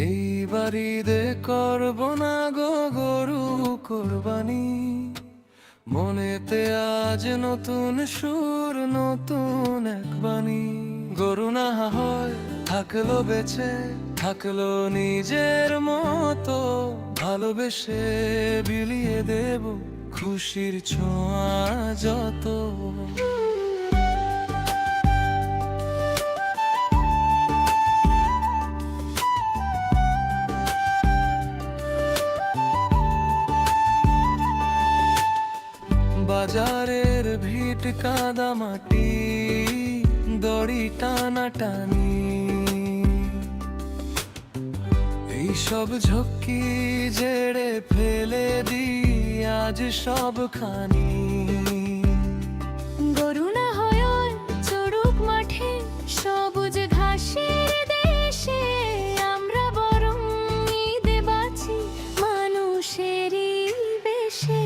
এইবার ঈদে করব না গো গরু কোরবানি, মনেতে আজ নতুন সুর নতুন এক বাণী। গরু না হয় থাকলো বেঁচে, থাকলো নিজের মতো, ভালোবেসে বিলিয়ে দেব খুশির ছোঁয়া যত। বাজারের ভিট কাদা মাটি, দড়ি টানাটানি, এইসব ঝক্কি জেড়ে ফেলে দি আজ সবখানি। গরু না হয় চড়ুক মাঠে, সবুজ ঘাসের দেশে, আমরা বরং ঈদে বাঁচি মানুষেরই বেশে।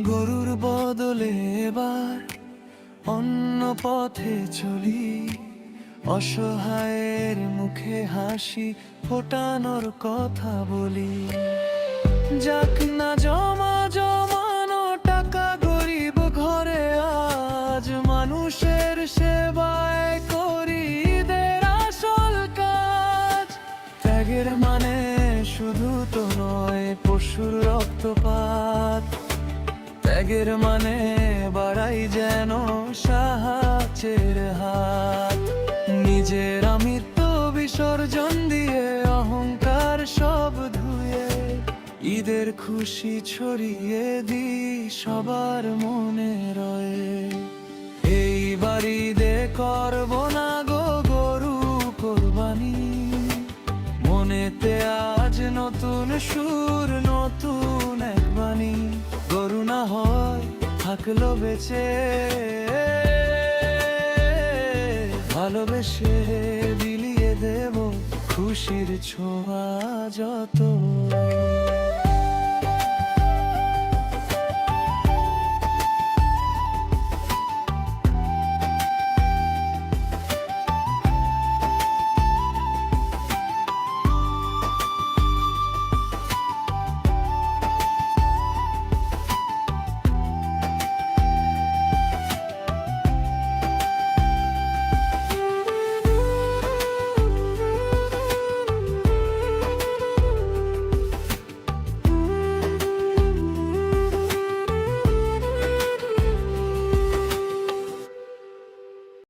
গরুর বদলে এবার অন্য পথে চলি, অসহায়ের মুখে হাসি ফোটানোর কথা বলি। যাক না জমা জমানো টাকা গরিব ঘরে, আজ মানুষের সেবায় করি ঈদের আসল কাজ। ত্যাগের মানে শুধু তো নয় পশুর রক্তপাত, ত্যাগের মানে বাড়াই যেন সাহায্যের হাত। নিজের আমিত্ব বিসর্জন দিয়ে অহংকার সব ধুয়ে, ঈদের খুশি ছড়িয়ে দি সবার মনে রয়ে। এইবার ঈদে করব না গো গরু কোরবানি, মনেতে আজ নতুন সুর নতুন এক বাণী। গরু না হয় থাকলো বেঁচে, ভালোবেসে বিলিয়ে দেব খুশির ছোঁয়া যত।